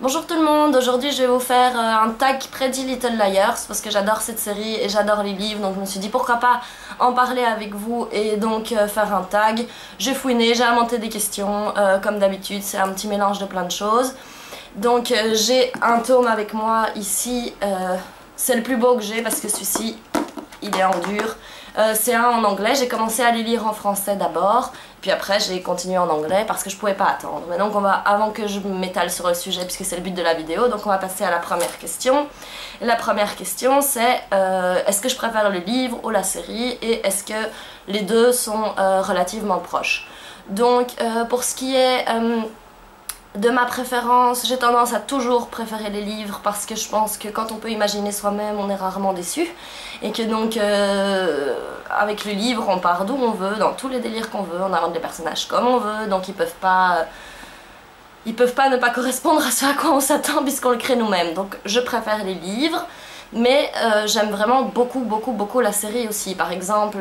Bonjour tout le monde, aujourd'hui je vais vous faire un tag Pretty Little Liars parce que j'adore cette série et j'adore les livres, donc je me suis dit pourquoi pas en parler avec vous et donc faire un tag. J'ai fouiné, j'ai inventé des questions comme d'habitude, c'est un petit mélange de plein de choses. Donc j'ai un tome avec moi ici, c'est le plus beau que j'ai parce que celui-ci il est en dur. C'est un en anglais, j'ai commencé à les lire en français d'abord, puis après j'ai continué en anglais parce que je pouvais pas attendre. Mais donc on va, avant que je m'étale sur le sujet, puisque c'est le but de la vidéo, donc on va passer à la première question. Et la première question c'est est-ce que je préfère le livre ou la série et est-ce que les deux sont relativement proches. Donc pour ce qui est de ma préférence, j'ai tendance à toujours préférer les livres parce que je pense que quand on peut imaginer soi-même, on est rarement déçu. Et que donc, avec le livre, on part d'où on veut, dans tous les délires qu'on veut, on invente les personnages comme on veut, donc ils peuvent pas ne pas correspondre à ce à quoi on s'attend puisqu'on le crée nous-mêmes. Donc je préfère les livres, mais j'aime vraiment beaucoup la série aussi. Par exemple,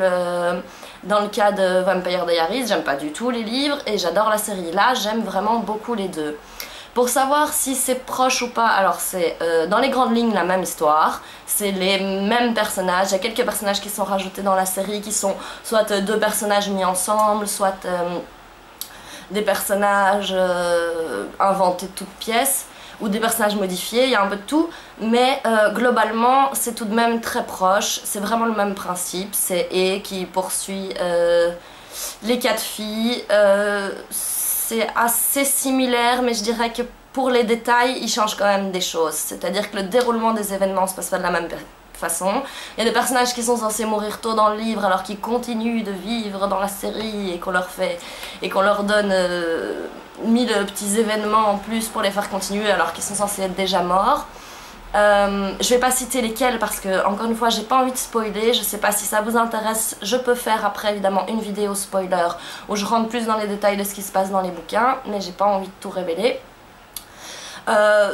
dans le cas de Vampire Diaries, j'aime pas du tout les livres et j'adore la série. Là, j'aime vraiment beaucoup les deux. Pour savoir si c'est proche ou pas, alors c'est dans les grandes lignes la même histoire, c'est les mêmes personnages, il y a quelques personnages qui sont rajoutés dans la série qui sont soit deux personnages mis ensemble, soit des personnages inventés de toutes pièces, ou des personnages modifiés, il y a un peu de tout, mais globalement c'est tout de même très proche, c'est vraiment le même principe, c'est E qui poursuit les quatre filles, c'est assez similaire, mais je dirais que pour les détails, ils changent quand même des choses. C'est-à-dire que le déroulement des événements se passe pas de la même façon. Il y a des personnages qui sont censés mourir tôt dans le livre alors qu'ils continuent de vivre dans la série et qu'on leur donne 1000 petits événements en plus pour les faire continuer alors qu'ils sont censés être déjà morts. Je vais pas citer lesquels parce que, encore une fois, j'ai pas envie de spoiler, je sais pas si ça vous intéresse, je peux faire après évidemment une vidéo spoiler où je rentre plus dans les détails de ce qui se passe dans les bouquins, mais j'ai pas envie de tout révéler.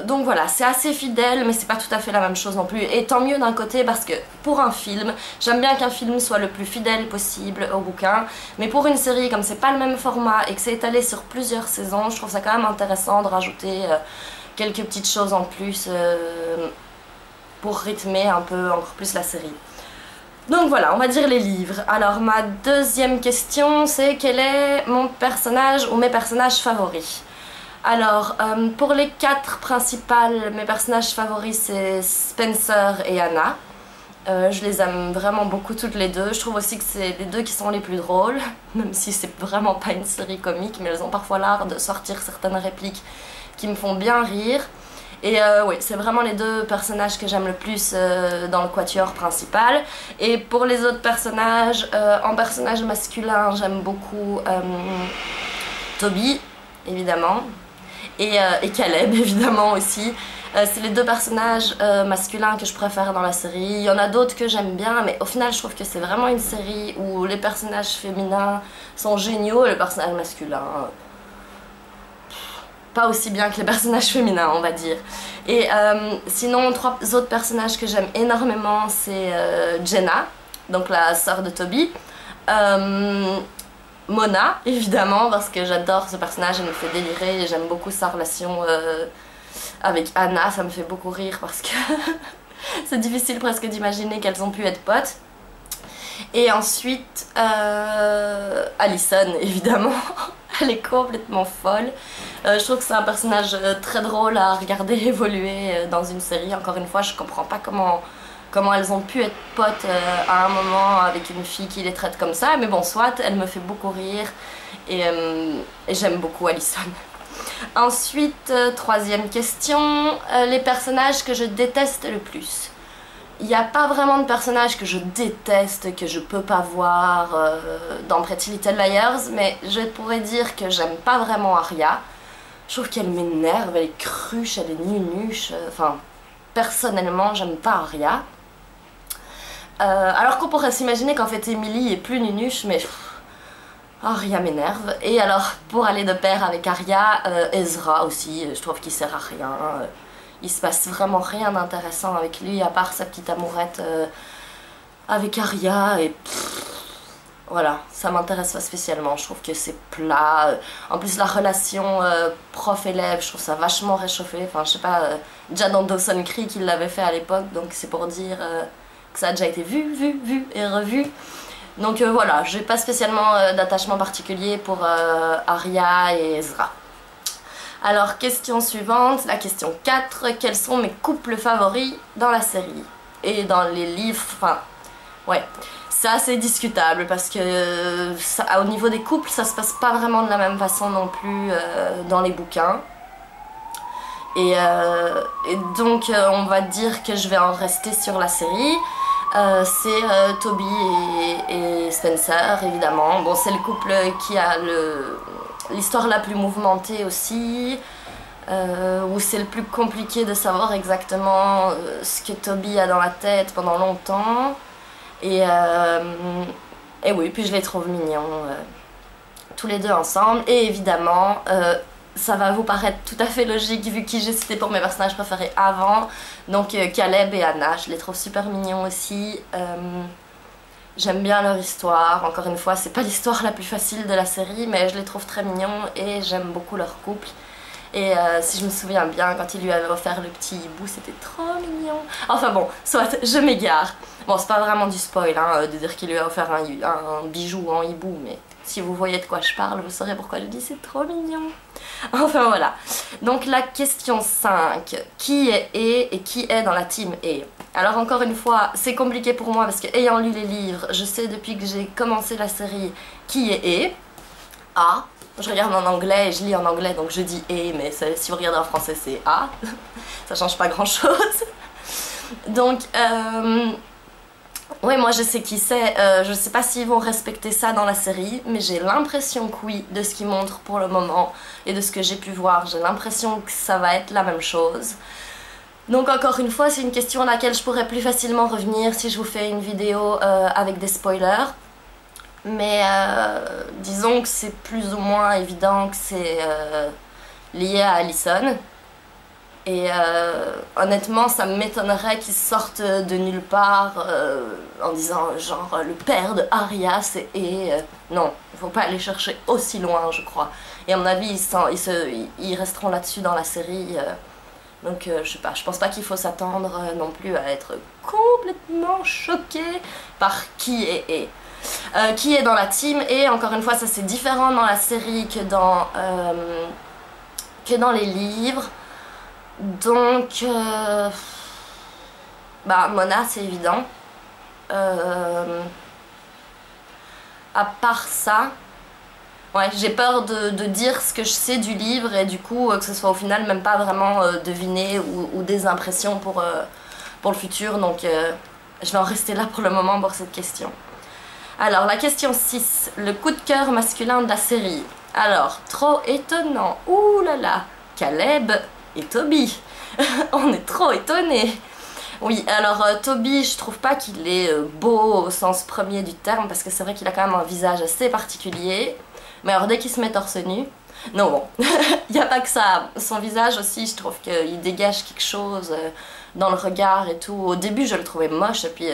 Donc voilà, c'est assez fidèle mais c'est pas tout à fait la même chose non plus, et tant mieux d'un côté parce que pour un film, j'aime bien qu'un film soit le plus fidèle possible au bouquin, mais pour une série, comme c'est pas le même format et que c'est étalé sur plusieurs saisons, je trouve ça quand même intéressant de rajouter quelques petites choses en plus pour rythmer un peu encore plus la série. Donc voilà, on va dire les livres. Alors ma deuxième question c'est quel est mon personnage ou mes personnages favoris. Alors pour les quatre principales, mes personnages favoris c'est Spencer et Anna. Je les aime vraiment beaucoup toutes les deux, je trouve aussi que c'est les deux qui sont les plus drôles, même si c'est vraiment pas une série comique, mais elles ont parfois l'art de sortir certaines répliques qui me font bien rire. Et oui, c'est vraiment les deux personnages que j'aime le plus dans le quatuor principal. Et pour les autres personnages, en personnage masculin, j'aime beaucoup Toby, évidemment, et Caleb, évidemment aussi. C'est les deux personnages masculins que je préfère dans la série. Il y en a d'autres que j'aime bien, mais au final je trouve que c'est vraiment une série où les personnages féminins sont géniaux et le personnage masculin pas aussi bien que les personnages féminins, on va dire. Et sinon, trois autres personnages que j'aime énormément, c'est Jenna, donc la sœur de Toby, Mona, évidemment, parce que j'adore ce personnage, elle me fait délirer, et j'aime beaucoup sa relation avec Anna, ça me fait beaucoup rire parce que c'est difficile presque d'imaginer qu'elles ont pu être potes. Et ensuite, Allison, évidemment, elle est complètement folle. Je trouve que c'est un personnage très drôle à regarder évoluer dans une série. Encore une fois, je comprends pas comment elles ont pu être potes à un moment avec une fille qui les traite comme ça. Mais bon, soit, elle me fait beaucoup rire et j'aime beaucoup Allison. Ensuite, troisième question, les personnages que je déteste le plus. Il n'y a pas vraiment de personnage que je déteste, que je peux pas voir dans Pretty Little Liars, mais je pourrais dire que j'aime pas vraiment Arya. Je trouve qu'elle m'énerve, elle est cruche, elle est nunuche, enfin, personnellement, j'aime pas Arya. Alors qu'on pourrait s'imaginer qu'en fait Emily est plus nunuche, mais Arya m'énerve. Et alors, pour aller de pair avec Arya, Ezra aussi, je trouve qu'il sert à rien. Il se passe vraiment rien d'intéressant avec lui à part sa petite amourette avec Arya et voilà, ça m'intéresse pas spécialement, je trouve que c'est plat. En plus la relation prof-élève, je trouve ça vachement réchauffé, enfin je sais pas, déjà dans Dawson's Creek il l'avait fait à l'époque, donc c'est pour dire que ça a déjà été vu et revu. Donc voilà, j'ai pas spécialement d'attachement particulier pour Arya et Ezra. Alors question suivante, la question 4, quels sont mes couples favoris dans la série et dans les livres, enfin ouais. C'est assez discutable parce que au niveau des couples, ça se passe pas vraiment de la même façon non plus dans les bouquins. Et donc on va dire que je vais en rester sur la série. C'est Toby et Spencer évidemment. Bon, c'est le couple qui a l'histoire la plus mouvementée aussi. Où c'est le plus compliqué de savoir exactement ce que Toby a dans la tête pendant longtemps. Et oui, puis je les trouve mignons tous les deux ensemble. Et évidemment, ça va vous paraître tout à fait logique vu qui j'ai cité pour mes personnages préférés avant. Donc Caleb et Anna, je les trouve super mignons aussi. J'aime bien leur histoire. Encore une fois, c'est pas l'histoire la plus facile de la série, mais je les trouve très mignons et j'aime beaucoup leur couple. Et si je me souviens bien, quand il lui avait offert le petit hibou, c'était trop mignon. Enfin bon, soit, je m'égare. Bon, c'est pas vraiment du spoil hein, de dire qu'il lui a offert un bijou en hibou, mais si vous voyez de quoi je parle, vous saurez pourquoi je dis c'est trop mignon. Enfin voilà. Donc la question 5, qui est A et qui est dans la team A? Alors encore une fois, c'est compliqué pour moi parce que ayant lu les livres, je sais depuis que j'ai commencé la série qui est A. Je regarde en anglais et je lis en anglais, donc je dis A, mais si vous regardez en français, c'est A. Ça change pas grand chose. Donc, oui, moi je sais qui c'est. Je sais pas s'ils vont respecter ça dans la série, mais j'ai l'impression que oui, de ce qu'ils montrent pour le moment et de ce que j'ai pu voir. J'ai l'impression que ça va être la même chose. Donc encore une fois, c'est une question à laquelle je pourrais plus facilement revenir si je vous fais une vidéo avec des spoilers. Mais disons que c'est plus ou moins évident que c'est lié à Alicent. Et honnêtement, ça m'étonnerait qu'ils sortent de nulle part en disant genre le père de Arya c'est non, il faut pas aller chercher aussi loin je crois. Et à mon avis, ils resteront là-dessus dans la série. Donc je sais pas, je pense pas qu'il faut s'attendre non plus à être complètement choqué par qui est qui est dans la team. Et encore une fois, ça c'est différent dans la série que dans les livres. Donc bah Mona c'est évident. À part ça, ouais, j'ai peur de dire ce que je sais du livre et du coup que ce soit au final même pas vraiment deviné ou des impressions pour le futur. Donc je vais en rester là pour le moment pour cette question. Alors la question 6, le coup de cœur masculin de la série. Alors, trop étonnant, ouh là là, Caleb et Toby. On est trop étonnés. Oui, alors Toby, je trouve pas qu'il est beau au sens premier du terme parce que c'est vrai qu'il a quand même un visage assez particulier. Mais alors dès qu'il se met torse nu, non bon, il n'y a pas que ça. Son visage aussi, je trouve qu'il dégage quelque chose dans le regard et tout. Au début, je le trouvais moche et puis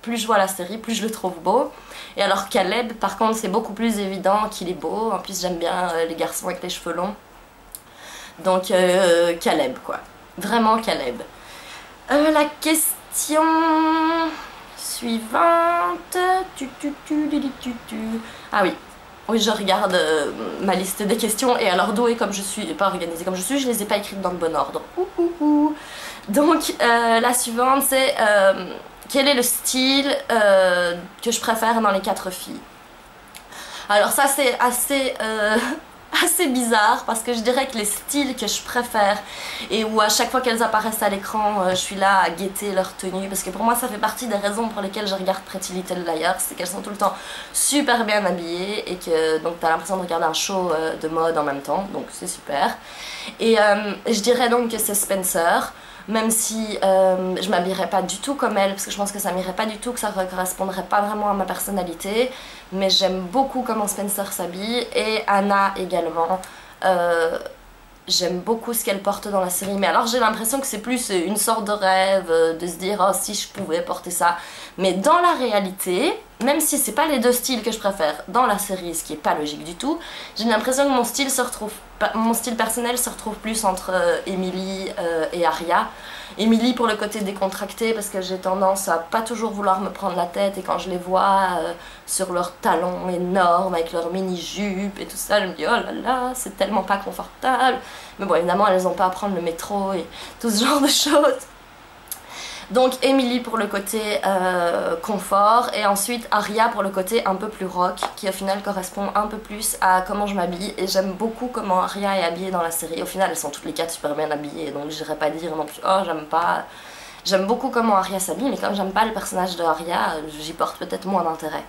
plus je vois la série, plus je le trouve beau. Et alors Caleb, par contre, c'est beaucoup plus évident qu'il est beau. En plus, j'aime bien les garçons avec les cheveux longs. Donc Caleb quoi, vraiment Caleb. La question suivante. Ah oui, oui je regarde ma liste des questions et alors douée comme je suis, pas organisée comme je suis, je les ai pas écrites dans le bon ordre. Donc la suivante c'est quel est le style que je préfère dans les 4 filles. Alors ça c'est assez bizarre parce que je dirais que les styles que je préfère et où à chaque fois qu'elles apparaissent à l'écran je suis là à guetter leur tenue parce que pour moi ça fait partie des raisons pour lesquelles je regarde Pretty Little Liars, c'est qu'elles sont tout le temps super bien habillées et que donc t'as l'impression de regarder un show de mode en même temps, donc c'est super. Et je dirais donc que c'est Spencer. Même si je m'habillerais pas du tout comme elle, parce que je pense que ça m'irait pas du tout, que ça ne correspondrait pas vraiment à ma personnalité. Mais j'aime beaucoup comment Spencer s'habille, et Anna également. J'aime beaucoup ce qu'elle porte dans la série, mais alors j'ai l'impression que c'est plus une sorte de rêve, de se dire « Oh, si je pouvais porter ça ». Mais dans la réalité, même si c'est pas les deux styles que je préfère dans la série, ce qui est pas logique du tout, j'ai l'impression que mon style personnel se retrouve plus entre Emily et Arya. Emily pour le côté décontracté parce que j'ai tendance à pas toujours vouloir me prendre la tête, et quand je les vois sur leurs talons énormes avec leurs mini-jupes et tout ça, je me dis oh là là, c'est tellement pas confortable. Mais bon, évidemment elles ont pas à prendre le métro et tout ce genre de choses. Donc Emily pour le côté confort, et ensuite Arya pour le côté un peu plus rock, qui au final correspond un peu plus à comment je m'habille, et j'aime beaucoup comment Arya est habillée dans la série. Au final elles sont toutes les quatre super bien habillées, donc j'irai pas dire non plus oh j'aime pas. J'aime beaucoup comment Arya s'habille, mais comme j'aime pas le personnage de Arya, j'y porte peut-être moins d'intérêt.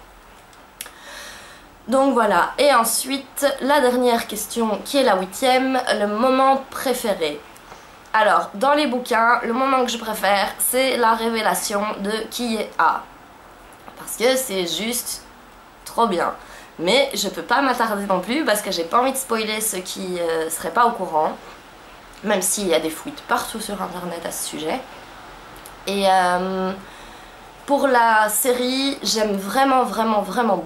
Donc voilà, et ensuite la dernière question qui est la 8e, le moment préféré. Alors, dans les bouquins, le moment que je préfère, c'est la révélation de qui est A. Parce que c'est juste trop bien. Mais je peux pas m'attarder non plus parce que j'ai pas envie de spoiler ceux qui seraient pas au courant. Même s'il y a des fuites partout sur internet à ce sujet. Et pour la série, j'aime vraiment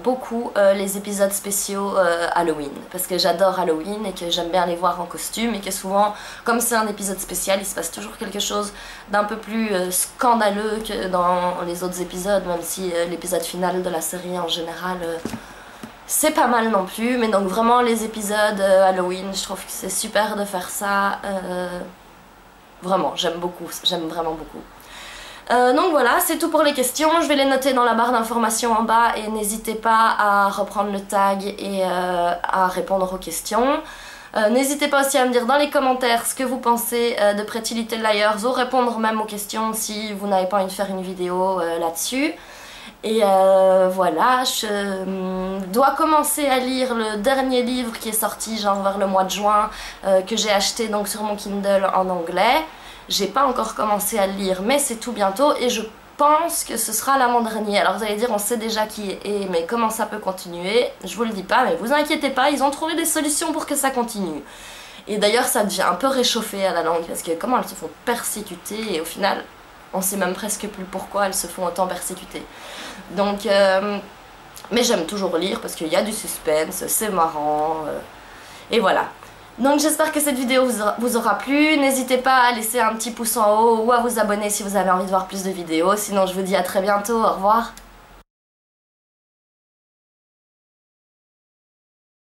beaucoup les épisodes spéciaux Halloween, parce que j'adore Halloween et que j'aime bien les voir en costume, et que souvent, comme c'est un épisode spécial, il se passe toujours quelque chose d'un peu plus scandaleux que dans les autres épisodes, même si l'épisode final de la série en général c'est pas mal non plus. Mais donc vraiment les épisodes Halloween, je trouve que c'est super de faire ça, vraiment j'aime vraiment beaucoup. Donc voilà, c'est tout pour les questions. Je vais les noter dans la barre d'informations en bas, et n'hésitez pas à reprendre le tag et à répondre aux questions. N'hésitez pas aussi à me dire dans les commentaires ce que vous pensez de Pretty Little Liars, ou répondre même aux questions si vous n'avez pas envie de faire une vidéo là-dessus. Et voilà, je dois commencer à lire le dernier livre qui est sorti genre vers le mois de juin, que j'ai acheté donc sur mon Kindle en anglais. J'ai pas encore commencé à le lire, mais c'est tout bientôt, et je pense que ce sera l'avant-dernier. Alors vous allez dire, on sait déjà qui est, mais comment ça peut continuer? Je vous le dis pas, mais vous inquiétez pas, ils ont trouvé des solutions pour que ça continue. Et d'ailleurs ça devient un peu réchauffé à la langue, parce que comment elles se font persécuter, et au final on sait même presque plus pourquoi elles se font autant persécuter. Donc mais j'aime toujours lire parce qu'il y a du suspense, c'est marrant, et voilà. Donc j'espère que cette vidéo vous aura plu. N'hésitez pas à laisser un petit pouce en haut ou à vous abonner si vous avez envie de voir plus de vidéos. Sinon je vous dis à très bientôt, au revoir.